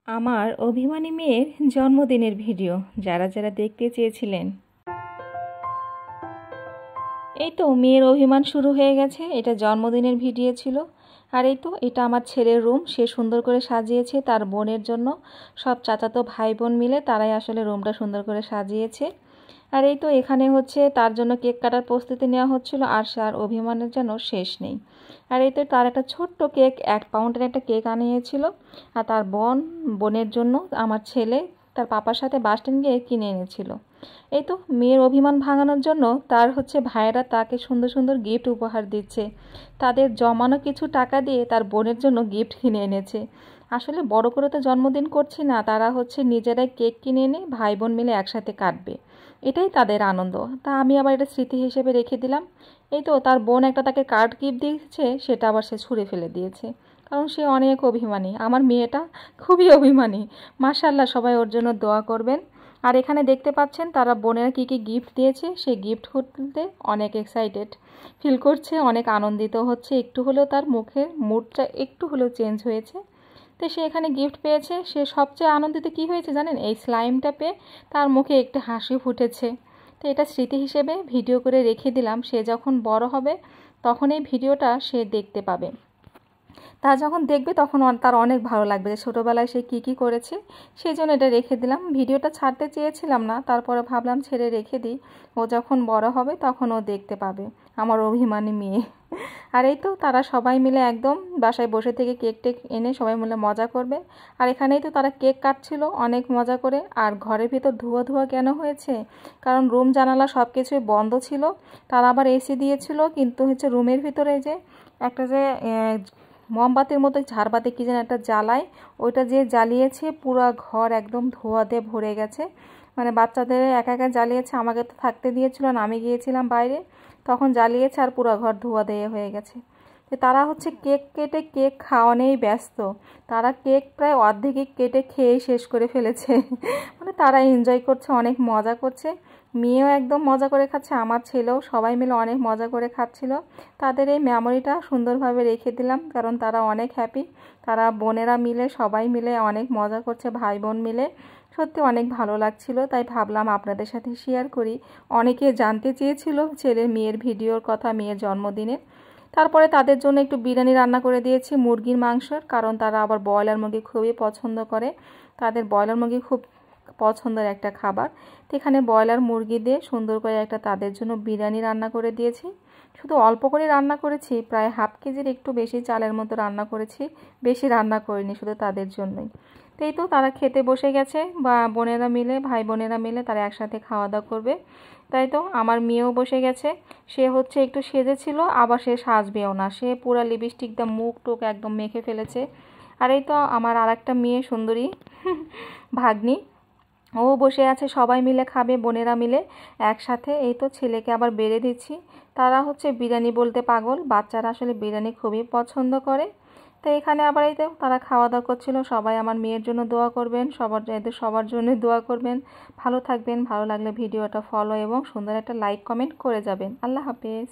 আমার অভিমানী মেয়ের জন্মদিনের ভিডিও যারা যারা দেখতে চেয়েছিলেন, এই তো মেয়ের অভিমান শুরু হয়ে গেছে। এটা জন্মদিনের ভিডিও ছিল। আর এই তো এটা আমার ছেলের রুম, সে সুন্দর করে সাজিয়েছে তার বোনের জন্য। সব চাচাতো ভাই বোন মিলে তারাই আসলে রুমটা সুন্দর করে সাজিয়েছে। আর এই তো এখানে হচ্ছে তার জন্য কেক কাটার প্রস্তুতি নেওয়া হচ্ছিল, আর তার অভিমানের যেন শেষ নেই। আর এই তো তার একটা ছোট্ট কেক, 1 পাউন্ডের একটা কেক আনিয়েছিল। আর তার বোনের জন্য আমার ছেলে তার পাপার সাথে বাস স্ট্যান্ড গিয়ে কিনে এনেছিল। এই তো মেয়ের অভিমান ভাঙানোর জন্য তার হচ্ছে ভাইয়েরা তাকে সুন্দর সুন্দর গিফট উপহার দিচ্ছে। তাদের জমানো কিছু টাকা দিয়ে তার বোনের জন্য গিফট কিনে এনেছে। আসলে বড় করে তো জন্মদিন করছি না, তারা হচ্ছে নিজেরাই কেক কিনে এনে ভাই বোন মিলে একসাথে কাটবে, এটাই তাদের আনন্দ। তা আমি আবার এটা স্মৃতি হিসেবে রেখে দিলাম। এই তো তার বোন একটা তাকে কার্ড গিফট দিয়েছে, সেটা আবার সে ছুঁড়ে ফেলে দিয়েছে, কারণ সে অনেক অভিমানী। আমার মেয়েটা খুবই অভিমানী। মাশাআল্লাহ, সবাই ওর জন্য দোয়া করবেন। আর এখানে দেখতে পাচ্ছেন তারা বোনেরা কী কী গিফট দিয়েছে, সেই গিফট খুলতে অনেক এক্সাইটেড ফিল করছে, অনেক আনন্দিত হচ্ছে। একটু হলেও তার মুখের মুডটা একটু হলেও চেঞ্জ হয়েছে। তো সে এখানে গিফট পেয়েছে। সে সবচেয়ে আনন্দিত কি হয়েছে জানেন? এই স্লাইমটা পেয়ে তার মুখে একটু হাসি ফুটেছে। তো এটা স্মৃতি হিসেবে ভিডিও করে রেখে দিলাম। সে যখন বড় হবে তখন এই ভিডিওটা সে দেখতে পাবে। তা যখন দেখবে তখন তার অনেক ভালো লাগবে যে ছোটোবেলায় সে কী কী করেছে। সেই জন্য এটা রেখে দিলাম। ভিডিওটা ছাড়তে চেয়েছিলাম না, তারপরে ভাবলাম ছেড়ে রেখে দিই। ও যখন বড় হবে তখন ও দেখতে পাবে আমার অভিমানী মেয়ে। আর এই তো তারা সবাই মিলে একদম বাসায় বসে থেকে কেক টেক এনে সবাই মিলে মজা করবে। আর এখানেই তো তারা কেক কাটছিল অনেক মজা করে। আর ঘরের ভিতর ধোঁয়া ধোঁয়া কেন হয়েছে? কারণ রুম জানালা সব কিছুই বন্ধ ছিল। তারা আবার এসি দিয়েছিল, কিন্তু হচ্ছে রুমের ভিতরে যে একটা যে মোমবাতির মতো ঝাড়বাতি কী যেন একটা জ্বালায়, ওইটা যে জ্বালিয়েছে পুরো ঘর একদম ধোঁয়া দিয়ে ভরে গেছে। মানে বাচ্চাদের একা একা জ্বালিয়েছে, আমাকে তো থাকতে দিয়েছিল না, আমি গিয়েছিলাম বাইরে, তখন জ্বালিয়েছে আর পুরো ঘর ধোঁয়া দিয়ে হয়ে গেছে। তো তারা হচ্ছে কেক কেটে কেক খাওয়ানোই ব্যস্ত। তারা কেক প্রায় অর্ধেকই কেটে খেয়েই শেষ করে ফেলেছে। মানে তারা এনজয় করছে, অনেক মজা করছে। মেয়েও একদম মজা করে খাচ্ছে, আমার ছেলেও, সবাই মিলে অনেক মজা করে খাচ্ছিল। তাদের এই মেমোরিটা সুন্দরভাবে রেখে দিলাম, কারণ তারা অনেক হ্যাপি। তারা বোনেরা মিলে সবাই মিলে অনেক মজা করছে, ভাই বোন মিলে। সত্যি অনেক ভালো লাগছিল, তাই ভাবলাম আপনাদের সাথে শেয়ার করি। অনেকে জানতে চেয়েছিল ছেলের মেয়ের ভিডিওর কথা, মেয়ের জন্মদিনের। তারপরে তাদের জন্য একটু বিরিয়ানি রান্না করে দিয়েছি মুরগির মাংসর, কারণ তারা আবার ব্রয়লার মুরগি খুবই পছন্দ করে। তাদের ব্রয়লার মুরগি খুব পছন্দের একটা খাবার। তো এখানে ব্রয়লার মুরগি দিয়ে সুন্দর করে একটা তাদের জন্য বিরিয়ানি রান্না করে দিয়েছি। শুধু অল্প করে রান্না করেছি, প্রায় ½ কেজির একটু বেশি চালের মতো রান্না করেছি, বেশি রান্না করিনি, শুধু তাদের জন্যই। তো এই তো তারা খেতে বসে গেছে, বা বোনেরা মিলে, ভাই বোনেরা মিলে তারা একসাথে খাওয়া দাওয়া করবে। তাই তো আমার মেয়েও বসে গেছে। সে হচ্ছে একটু সেজেছিল, আবার সে সাজবেও না, সে পুরো লিপস্টিক দিয়ে মুখ টুক একদম মেখে ফেলেছে। আর এই তো আমার আর একটা মেয়ে সুন্দরী ভাগ্নি, ও বসে আছে। সবাই মিলে খাবে বোনেরা মিলে একসাথে। এই তো ছেলেকে আবার বেড়ে দিচ্ছি। তারা হচ্ছে বিরিয়ানি বলতে পাগল, বাচ্চারা আসলে বিরিয়ানি খুবই পছন্দ করে। তো এখানে আবার এই তো তারা খাওয়া দাওয়া করছিল। সবাই আমার মেয়ের জন্য দোয়া করবেন, এদের সবার জন্য দোয়া করবেন। ভালো থাকবেন, ভালো লাগলে ভিডিওটা ফলো এবং সুন্দর একটা লাইক কমেন্ট করে যাবেন। আল্লাহ হাফেজ।